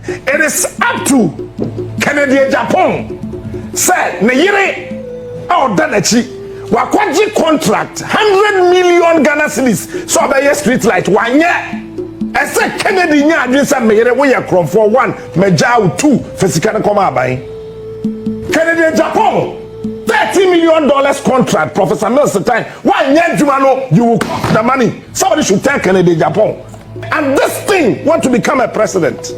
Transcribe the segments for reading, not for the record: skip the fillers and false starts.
It is up to Kennedy Agyapong. Said, Neyere, oh, Danachi, Wakwaji contract, 100 million Ghana cedis, so by your street light, 1 year. I said, Kennedy, nya, this and Meyere, we are from for 1, Mejao 2, Fesikana Koma by Kennedy Agyapong. $30 million contract, Professor Mensah time. Why Jumano, you will cost the money? Somebody should tell Kennedy Agyapong. And this thing want to become a president.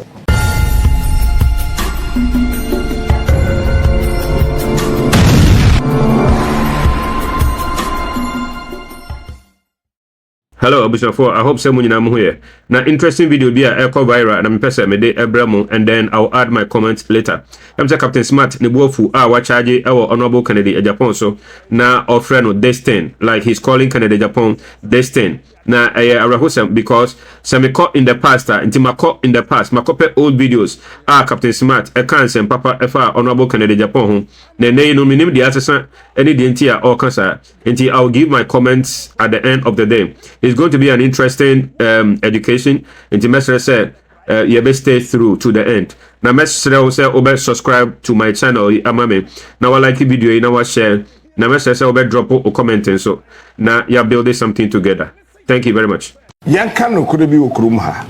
Hello, Abusafo. I hope someone in here. Now, interesting video be a echo viral and I'm person me de Ebramo and then I'll add my comments later. I'm Captain Smart Nibuofu wa charge our honorable Kennedy Agyapong so now our friend no destin like he's calling Kennedy Agyapong destin. Now I because some caught in the past until my caught in the past my copy old videos Captain Smart a cancer papa FR honorable Kennedy Agyapong then they no minimum the assassin any the or cancer until I'll give my comments at the end of the day. It's going to be an interesting education. And the message said, you best stay through to the end. Now, message say, subscribe to my channel. Amame. Now, I like the video. Now, I share. Now, message say, drop a comment. And so, now, you're building something together. Thank you very much. Yanka no could be Ukrumha.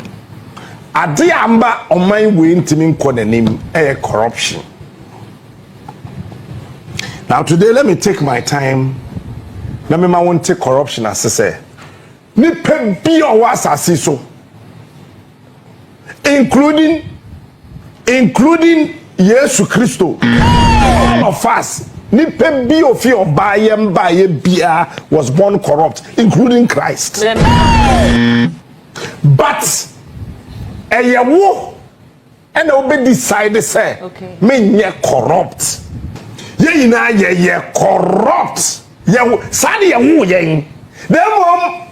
Adi amba on my way into me corruption. Now, today, let me take my time. Let me want to take corruption as I say. Nipe bi o wasase so including Jesus Christo all of us nipe bi o fi obayem baye bia was born corrupt including Christ but eyewo and obe decide say me nye corrupt ye na ye corrupt ye sade ye wu yen dem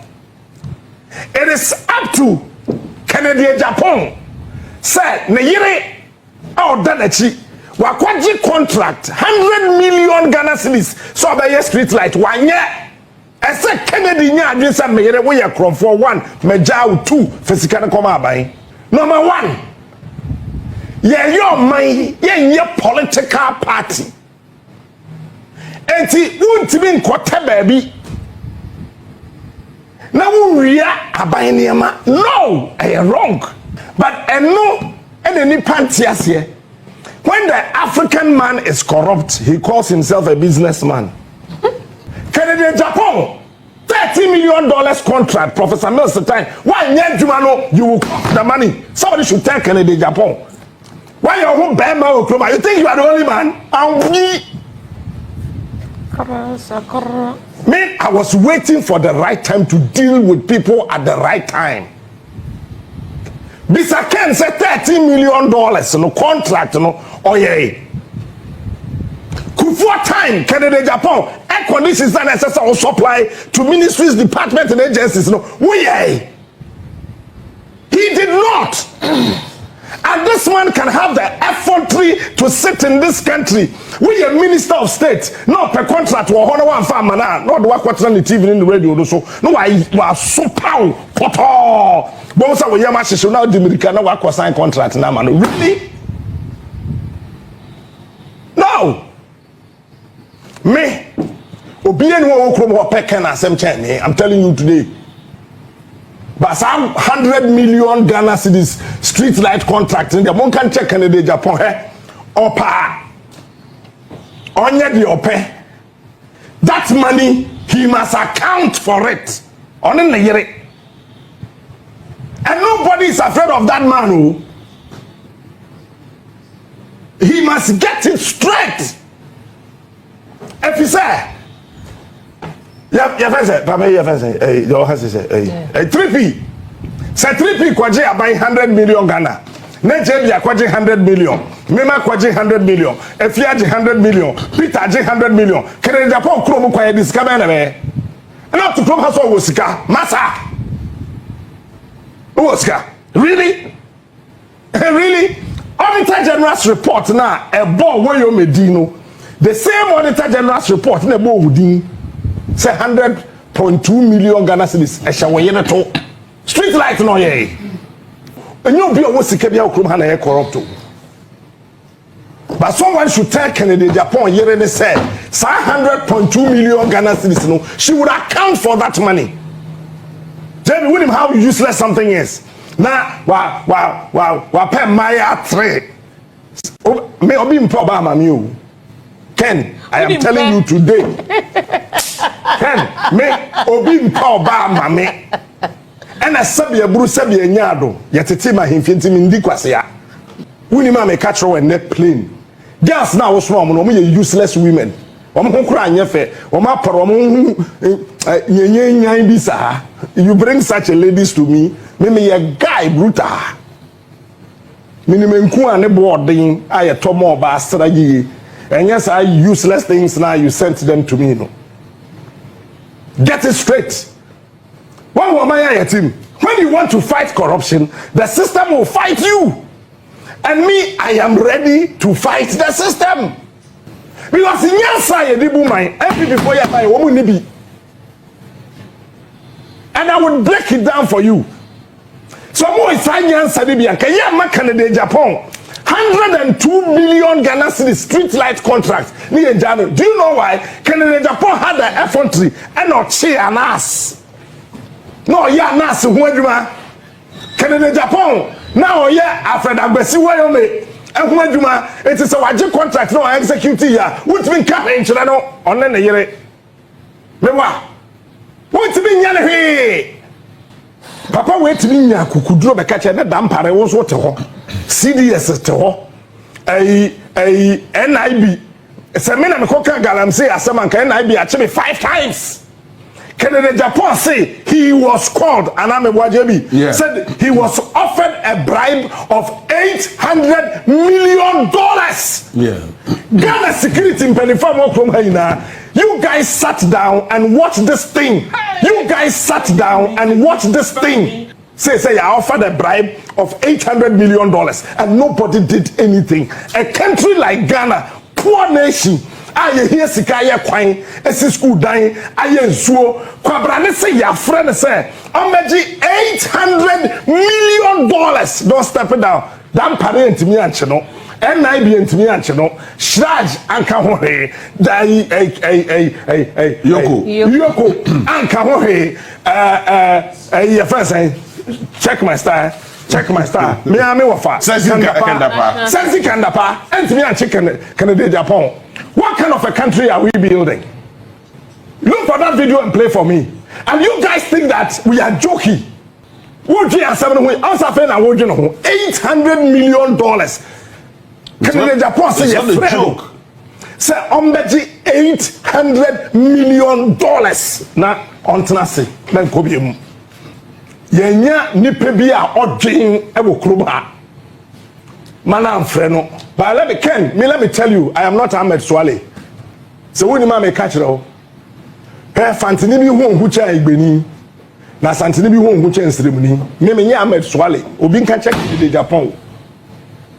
it is up to Kennedy Agyapong. Said, Neyere, oh, Danachi, Wakwaji contract, 100 million Ghana cedis, so by your street light, 1 year. I said, Kennedy, nya, this and Meyere, we are from for 1, Mejao 2, Fesikana Koma by. Number 1, yeah, your money, yeah, your political party. And see, won't mean quarter baby. Now we are abayniama. No, I am wrong. But no, any pantias here. When the African man is corrupt, he calls himself a businessman. Kennedy Agyapong, $30 million contract, Professor Mensah time. Why Jumano, you will cost the money? Somebody should tell Kennedy Agyapong. Why you who bear my Okroma? You think you are the only man? And we. Me, I was waiting for the right time to deal with people at the right time. Mr. Ken said $30 million no contract, no, oh yeah. Before time, Kennedy Agyapong, air conditions and necessary supply to ministries, departments, and agencies, no, we yeah. He did not. And this man can have the effrontery to sit in this country. We a minister of state, no per contract or one farmer now, not the work what's on the TV in the radio. So no, I was so pow, poto. Both are Yamashi now the American work was sign contract now, man. Really? No. Me, Obian Wokrom Pekana, Sam Chan, I'm telling you today. But some 100 million Ghana cedis street light contract in the one can check Kennedy Agyapong Opa Onye the Ope. That money he must account for it. On in the year. And nobody is afraid of that man who he must get it straight. If he say yeah, say, Papa, say, your husband say, 3P. Say 3P kwaje abai 100 million Ghana. Neje bia kwaje 100 million. Mema kwaje 100 million. Efiaje 100 million. Peter aje 100 million. Kennedy Agyapong krom kwaye discover na be. Na to krom haso wo sika. Masa. Wo sika. Really? Really? Auditor General's report na e bo wo yo medino. The same Auditor General's report na bo wudin. Say 100.2 million Ghana cedis. Esha woye na to. Street light no ye. And you'll be a Wosikabia Krumhana corrupt. But someone should tell Kennedy Agyapong here and say, 100.2 million Ghana cedis, she would account for that money. Tell me how useless something is. Now, wow, pay Maya 3. May I be Obama you? Ken, I am telling you today. Ken, may Obi Obama me. And a Sabia Bruce Sabia Nyado, yet a team of him in Dikwasia. Winnie me catch her and net plane. Girls now was wrong, no me useless women. You bring such a ladies to me, me a guy brutal. Minimum kuane boarding, I a tomo bastard. And yes, I useless things now you sent them to me. No. Get it straight. When you want to fight corruption, the system will fight you. And me, I am ready to fight the system. Because in your side, every before you buy, and I will break it down for you. So more is Kennedy Agyapong 102 million Ghana cedis street light contract. Do you know why? Kennedy Agyapong had the effrontery and not cheer an ass. No, yeah, nas who Kennedy Agyapong. Now, yeah, Afrifa-Mensah, and it is a wajib contract, no execute here. What's been coming to know on the year? What's been yanny? Papa, wait to me, could drop a catch and a dampare was what CDS a NIB. Samina Coca Galam say, as someone can NIB actually 5 times. Kennedy Agyapong say he was called Aname Wajebi said he was offered a bribe of $800 million. Yeah. Ghana security in Penifamo Kromhaina. You guys sat down and watched this thing. You guys sat down and watched this thing. Say I offered a bribe of $800 million and nobody did anything. A country like Ghana, poor nation. Aye here sikaya kwan esi school dan aye nsuo kwabrane say your friend say omeji $800 million. Don't step it down. Dan parent me anche no NIB ntimi anche no Shraj anka ho he dai yoko anka ho he your friend say check my style. Me ame wafa sensi kandapa ntimi anche Kennedy Agyapong. What kind of a country are we building? Look for that video and play for me. And you guys think that we are joking. $800 million. Kennedy Agyapong say a joke. Say $800 million. Na ontnase na nkobiem. Yenya nipa bi a odwen e wo kroba. Mana mfreno. But let me tell you, I am not Ahmed Swale. So when you make catch her, Fantini bi who cha igbeni. Na Santini bi who cha nsremuni. Me Ahmed Swale. Obi nka check the Japan.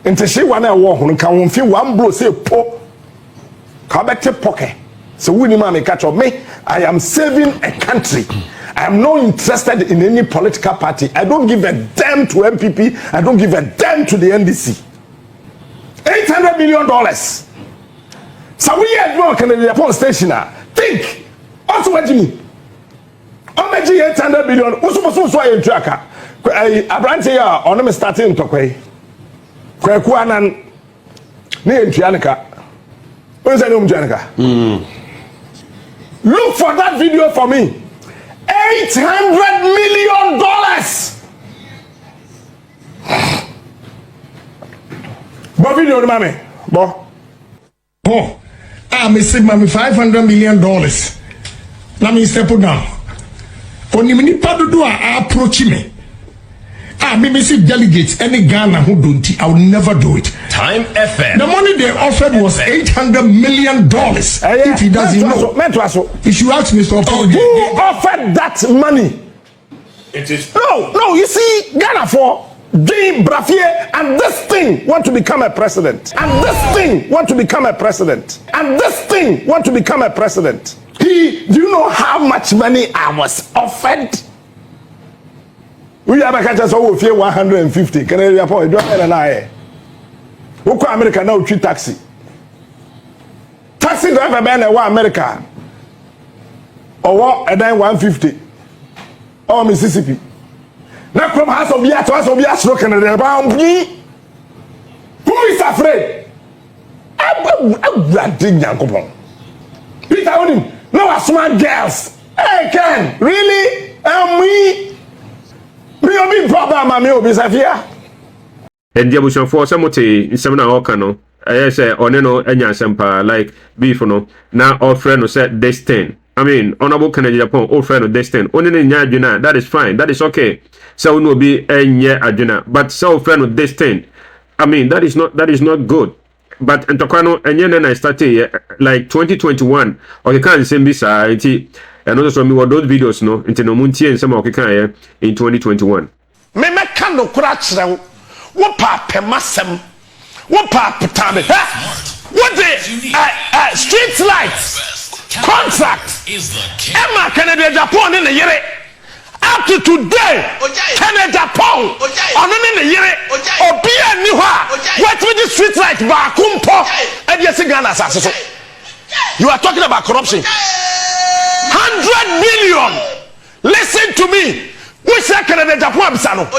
Ente she wan e wo hono kan won fi one blow say po. Ka bete poke. So when you make catch me, I am saving a country. I am not interested in any political party. I don't give a damn to MPP. I don't give a damn to the NDC. $800 million. So we are going Kennedy Agyapong station. Think. Also, what do you mean? $800 million. What's supposed to be a tracker? I branch here on them starting to pay. Kwekuanan. Near Janica. Where's the name Janica? Look for that video for me. $800 million. But video, mommy. Bo. Oh, me say, mommy, $500 million. Let me step down. Only many people do approach me. Me see delegates, any Ghana who don't, I will never do it. Time FM. The money they offered was $800 million. If he doesn't know, he should ask Mr. Opambour. Who offered that money? It is no. You see, Ghana for Jay Brafie and this thing want to become a president. And this thing want to become a president. And this thing want to become a president. Do you know how much money I was offered? We have a catch us over 150. Kennedy Agyapong, drive and I. Who call America now? Treat taxi. Taxi driver ban a America. Or what? And then 150. Or Mississippi. Now from house of Yat, house of Yat, looking at the me. Who is afraid? I'm big Yankopon. Peter on him. No, smart girls. Hey, Ken, really? Me? Me a big problem, I'm your Bisafia. And the abusion for some seminar okano. I say, Oneno, Enya Sempa, like beef, no. Now, our friend who said this thing. I mean, Honorable Kennedy Agyapong, old friend of this thing. Only in Yajuna, that is fine, that is okay. So no be Enya Ajuna, but so friend of this thing. I mean, that is not good. But Ntokano, and then I started like 2021. Okay, can't send this. And also me what those videos no into no muntie and some okay can in 2021. Me can no crash now. What pa pemasem? What pa petame? What the street lights contract? Emma Kennedy Agyapong in the year. Up to today, Kennedy Agyapong on in the year. Obia Niwa. What with the street light? Bakumpo. And yes, Ghana assassin. You are talking about corruption. 100 million. Listen to me. Which Kennedy Agyapong Sano?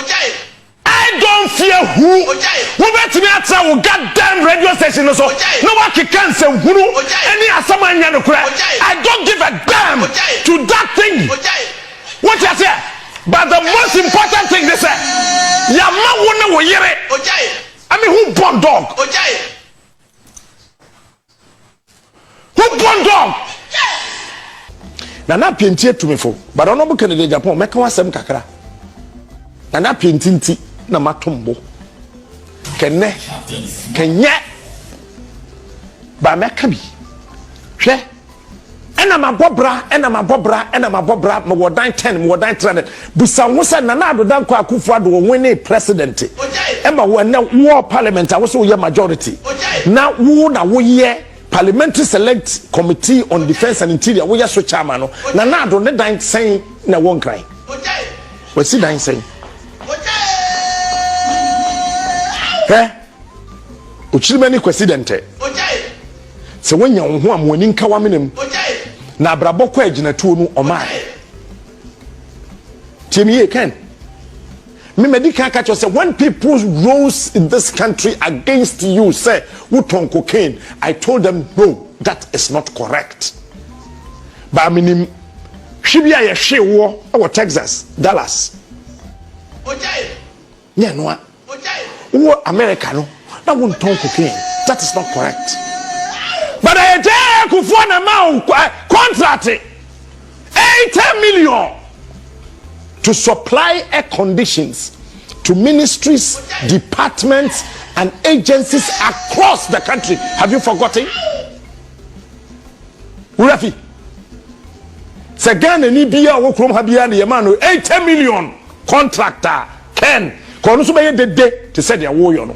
I don't fear who. Who bet me at our goddamn radio station? No one can say who. Any asaman yano kura. I don't give a damn to that thing. What you say? But the most important thing they say, Yama wona wo yere. I mean, who born dog? Who born dog? Na pienti to me for, but Honorable Kennedy Agyapong make one sem kakra. Na pienti nti na matombo. Kenye. Ba meka bi. Hwe. Ena mabobra, me wodan 10, me wodan 300. Busa wo se na ado dan kwa Akufo ado wo ne president. Ema wo na war parliament, wo so ye majority. Na wo ye parliamentary select committee on defense and interior wo ye so chairman no. Na ado ne dan sen na won kran. We si dan sen. Uchilmeni president. Se wonya wo ho amoni nka wa menem. Na braboko aginatuo no oma. Timi Ken. Me medical catch say when people rose in this country against you say who ton cocaine, I told them no, that is not correct. Ba minim hwibia ye hwewo e wo Texas, Dallas. Yeah, no. Wo America no, na won ton cocaine. That is not correct. But I tell Akufo na ma contract 80 million to supply air conditions to ministries, departments, and agencies across the country. Have you forgotten? Urafi. Segane ni biya wo krom ha biya ne yema no 80 million contractor Ken. Kono so be de to say their wo yo no.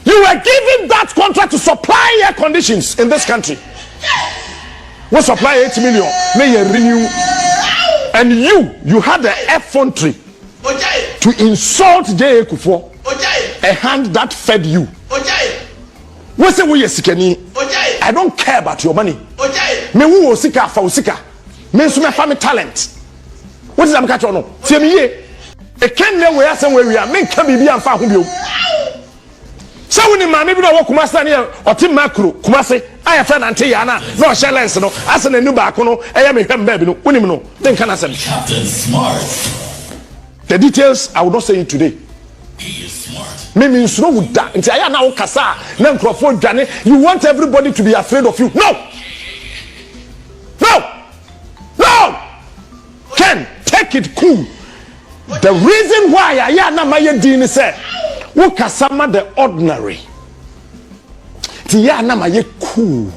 You were given that contract to supply air conditions in this country. We supply 8 million. May you renew. And you had the effrontery to insult J. Akufo, a hand that fed you. We say we are sikeni. I don't care about your money. Me who was sika for sika. Me sume family talent. What is am catch on no? See me ye. E ken ne we asem we are. Me can be am fa ho bio. So when mama bi na wo Kumasi na oti macro Kumasi I friend ante ya na no shellens no ase na nu ba ko no eya me hwem ba bi no unim no den kana sem Captain Smart. The details I will not say it today. He is smart. Me means no would da nti aya na wo kasa na nkrofo dwane. You want everybody to be afraid of you. No. Ken, take it cool. The reason why aya na maye din say wo kasama the ordinary tiya na maye cool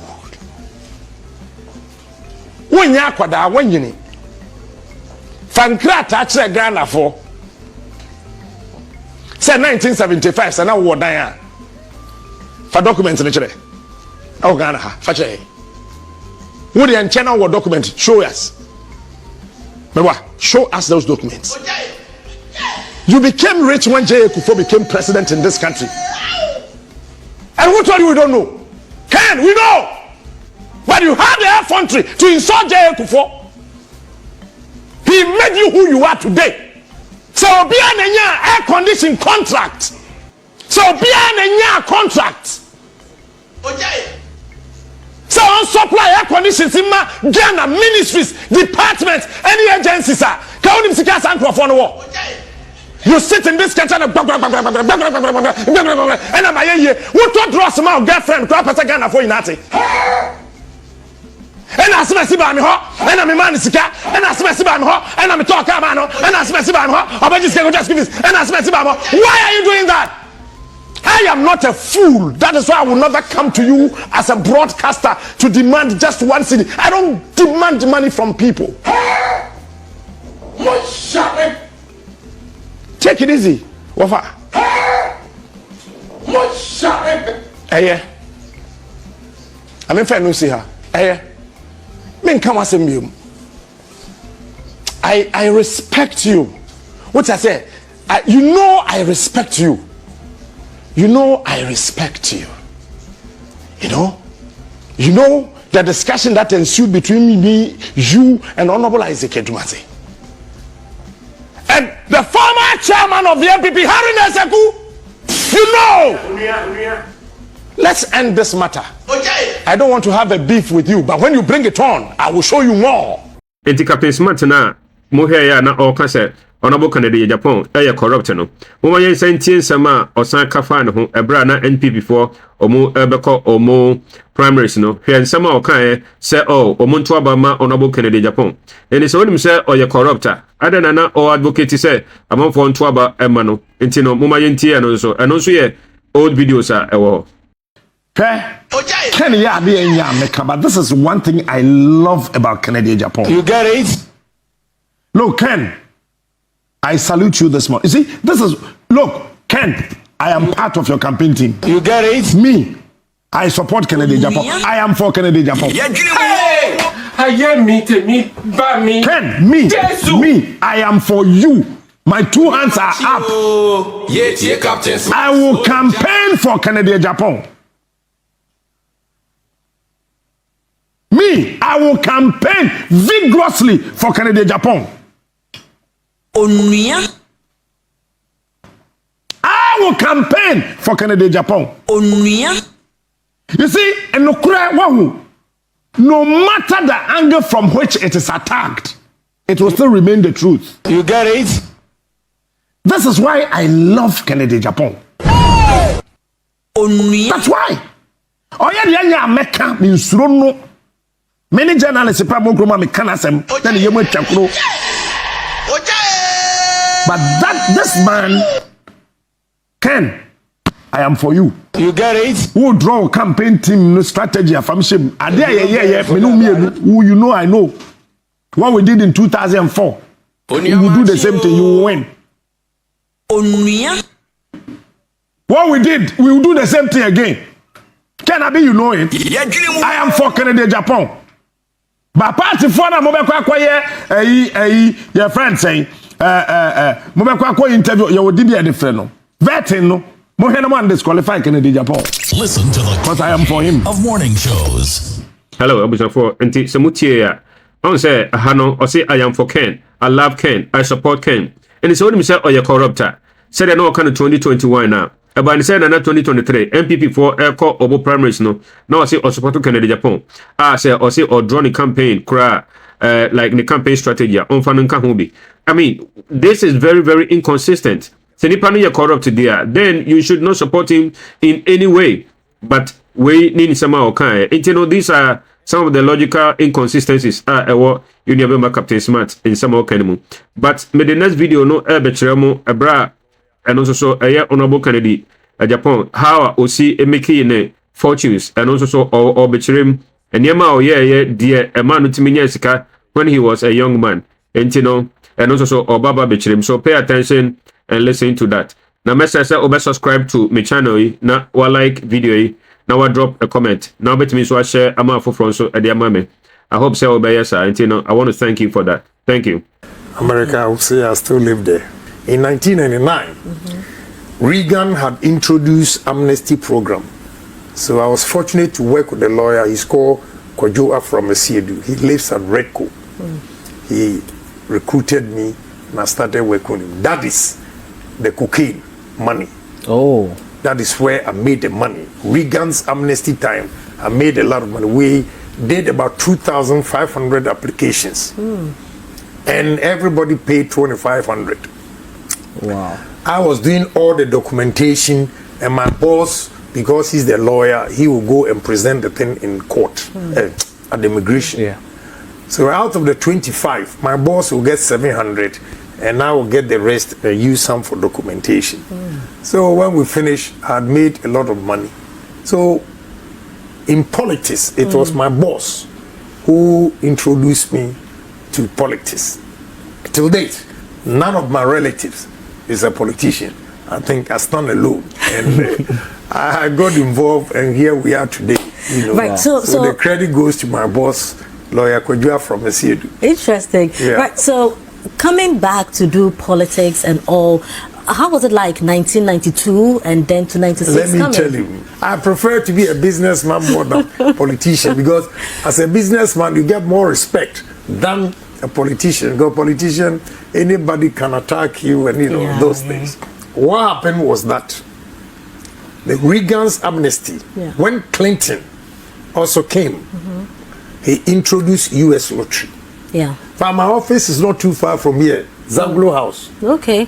wonya akwada wanyini fankra ta kire Ghana for say 1975 say na wo dan a fa document ni kire o Ghana ha fa kire wo de enche na wo document show us those documents You became rich when J.A. Kufuor became president in this country. And who told you we don't know? Ken, we know. But you had the effrontery to insult J.A. Kufuor. He made you who you are today. So be an air conditioning contract. So be an contract. Okay. So on supply air conditions in my Ghana ministries, departments, any agencies are. You sit in this kitchen and I'm here. Who taught Ross my girlfriend? Ghana for United. And I see by me, and I'm a man, and I see by me, and I'm a talker man, and I see by me, I just give this, and I see by me. Why are you doing that? I am not a fool. That is why I will never come to you as a broadcaster to demand just one city. I don't demand money from people. Take it easy. Wafa. Yeah. I'm in fair no see her. Yeah. I respect you. What I say, you know I respect you. You know I respect you. You know the discussion that ensued between me, you, and Honorable Isaac Edumase. And the former chairman of the MPP, Harry Neseku, you know. Let's end this matter. Okay. I don't want to have a beef with you, but when you bring it on, I will show you more. Enti Captain Smart na mohe ya na oka se Honorable Kennedy Agyapong corrupt no. Mo yen sentie nsama osan kafa ne ho ebra na NPP for omo ebeko omo primaries no. Hwe nsama oka se omo nto aba ma Honorable Kennedy Agyapong. Eni se wonim se oye corrupter. Adana na o advocate se amanfo nto aba ema no. Enti no mo yen tie no so. Eno so ye old videos ewo. Kennedy Agyapong, but this is one thing I love about Kennedy Agyapong. You get it? Look, Ken, I salute you this morning. You see, look, Ken, I am part of your campaign team. You get it? Me, I support Kennedy Agyapong. I am for Kennedy Agyapong. Hey! I am me, Ken, me, I am for you. My two hands are up. I will campaign for Kennedy Agyapong. Me, I will campaign vigorously for Kennedy Agyapong. I will campaign for Kennedy Agyapong. You see, no matter the angle from which it is attacked, it will still remain the truth. You get it? This is why I love Kennedy Agyapong. That's why. Many journalists say but this man, Ken, I am for you. You get it? Who draw a campaign team strategy from shame? Who you know I know. What we did in 2004. You will do the same thing, you will win. What we did, we will do the same thing again. Can I be, you know it? I am for Kennedy Agyapong. But party for na your friend saying interview you would be a different no vetting no mo hena man disqualify Kennedy Agyapong. Listen to the because I am for him of morning shows. Hello abuja for enti semutie ya on say hano o say I am for Ken, I love Ken, I support Ken, and it's only me say oye corrupter said no kind of 2021 now about the said na 2023 MPP for Eco Obo primaries no now I say o support Kennedy Agyapong say o say o draw the campaign cry like the campaign strategy on fan nka ho bi. I mean, this is very, very inconsistent. So if you are corrupt there, then you should not support him in any way. But we need some okay. And you know, these are some of the logical inconsistencies. You never make Captain Smart in some okay. But me the next video no betremo abra and also so Honorable Kennedy Agyapong how we see making fortunes and also so or betrem and yema dear a man to when he was a young man. And you know. And also so Obaba Bichirim. So pay attention and listen to that. Now message say subscribe to my channel. Now wa like video. Now I drop a comment. Now bet me so I share ama for front so at mame. I hope say obey yes and you know I want to thank you for that. Thank you. America, I would say I still live there. in 1999, Reagan had introduced amnesty program. So I was fortunate to work with a lawyer. He's called Kwadwo Afrifa-Mensah. He lives at Redco. He recruited me and I started working with him. That is the cocaine money. Oh. That is where I made the money. Reagan's amnesty time, I made a lot of money. We did about 2,500 applications. And everybody paid 2,500. Wow. I was doing all the documentation, and my boss, because he's the lawyer, he will go and present the thing in court at the immigration. Yeah. So out of the 25, my boss will get 700, and I will get the rest and use some for documentation. So when we finished, I had made a lot of money. So in politics, it was my boss who introduced me to politics. Till date, none of my relatives is a politician. I think I stand alone, and I got involved, and here we are today. You know, right. So the credit goes to my boss, lawyer Kwadwo Afrifa-Mensah. Interesting. Yeah. Right. So coming back to do politics and all, how was it like 1992 and then to 96? Let me tell you, I prefer to be a businessman more than politician, because as a businessman you get more respect than a politician. Because politician, anybody can attack you, and you know those things. What happened was that the Reagan's amnesty, when Clinton also came, he introduced U.S. lottery. Yeah. But my office is not too far from here, Zaglo House. Okay.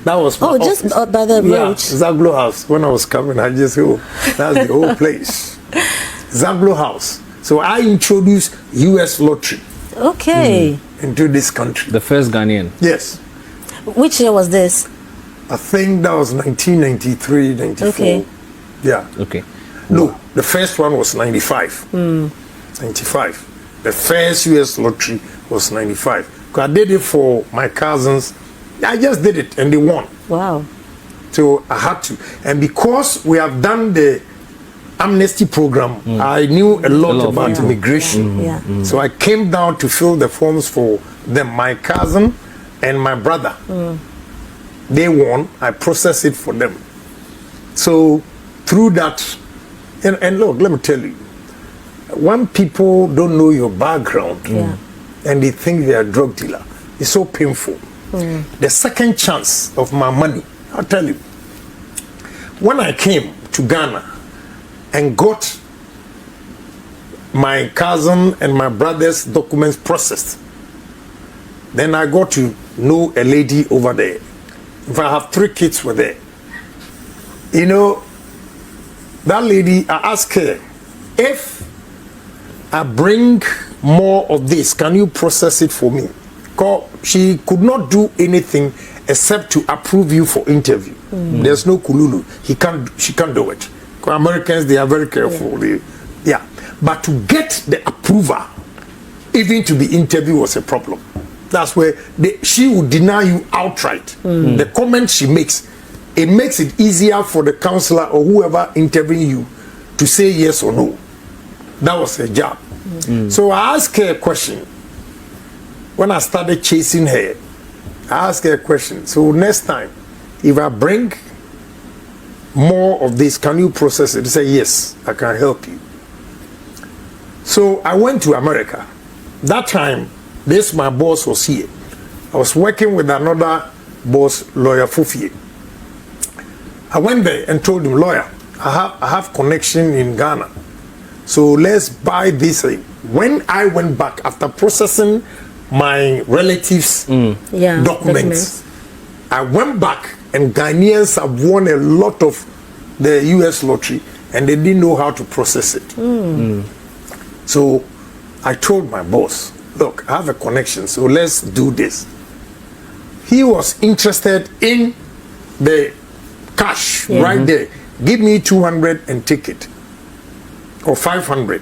That was my office. Just by the road. Zaglo House. When I was coming, I just go, that's the whole place. Zaglo House. So I introduced U.S. lottery. Okay. Into this country. The first Ghanaian. Yes. Which year was this? I think that was 1993, 94. Okay. Yeah. Okay. No, the first one was 95. 95. The first U.S. lottery was 95. Because I did it for my cousins. I just did it and they won. Wow. So I had to. And because we have done the amnesty program, I knew a lot about immigration. So I came down to fill the forms for them. My cousin and my brother, they won. I processed it for them. So through that, and look, let me tell you, when people don't know your background and they think they are a drug dealer, it's so painful. The second chance of my money, I'll tell you, when I came to Ghana and got my cousin and my brother's documents processed, then I got to know a lady over there. If I have 3 kids were there, you know, that lady, I asked her, if I bring more of this, can you process it for me? Because she could not do anything except to approve you for interview. There's no kululu. She can't do it. Because Americans, they are very careful. But to get the approval, even to be interviewed, was a problem. That's where she would deny you outright. The comment she makes, it makes it easier for the counselor or whoever interviewing you to say yes or no. That was her job. So I asked her a question. When I started chasing her, I asked her a question. So next time, if I bring more of this, can you process it? She said, yes, I can help you. So I went to America. That time, my boss was here. I was working with another boss, lawyer Fufie. I went there and told him, lawyer, I have connection in Ghana. So let's buy this. When I went back after processing my relatives' documents, I went back, and Ghanaians have won a lot of the U.S. lottery, and they didn't know how to process it. So I told my boss, look, I have a connection, so let's do this. He was interested in the cash right there. Give me 200 and take it, or 500.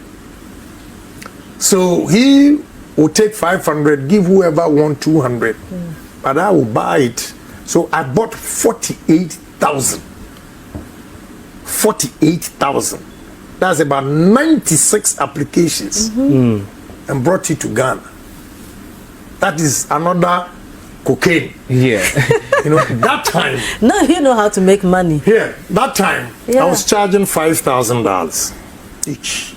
So he will take 500, give whoever wants 200, but I will buy it. So I bought 48,000. 48,000. That's about 96 applications, and brought it to Ghana. That is another cocaine. Yeah. You know, that time. Now you know how to make money. Yeah, that time Yeah. I was charging $5,000 each.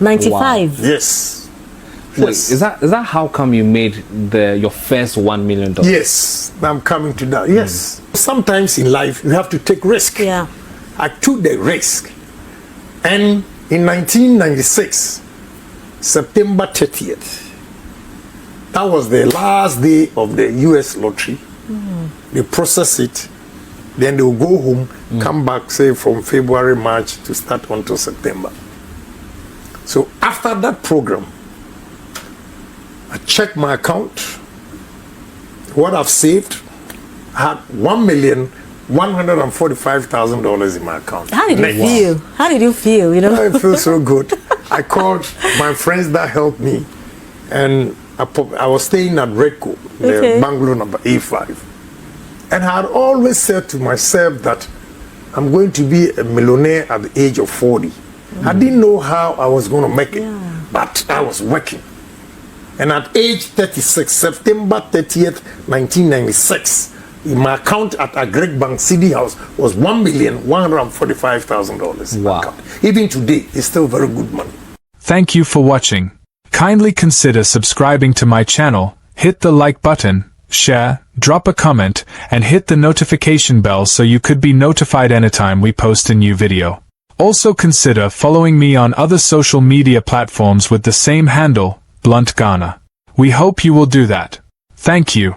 95. Yes. Wait, is that how come you made your first $1 million? Yes, I'm coming to that. Yes. Sometimes in life you have to take risk. Yeah. I took the risk. And in 1996, September 30th, that was the last day of the US lottery. They process it, then they will go home, come back, say from February, March to start until September. So after that program, I checked my account, what I've saved. I had $1,145,000 in my account. How did you feel? How did you feel? You know, I feel so good. I called my friends that helped me, and I was staying at Redco, the bungalow number A5. And I had always said to myself that I'm going to be a millionaire at the age of 40. I didn't know how I was going to make it, but I was working. And at age 36, September 30th, 1996, my account at Agreg Bank City House was $1,145,000. Wow. Even today, it's still very good money. Thank you for watching. Kindly consider subscribing to my channel, hit the like button, share, drop a comment, and hit the notification bell so you could be notified anytime we post a new video. Also consider following me on other social media platforms with the same handle, BluntGhana. We hope you will do that. Thank you.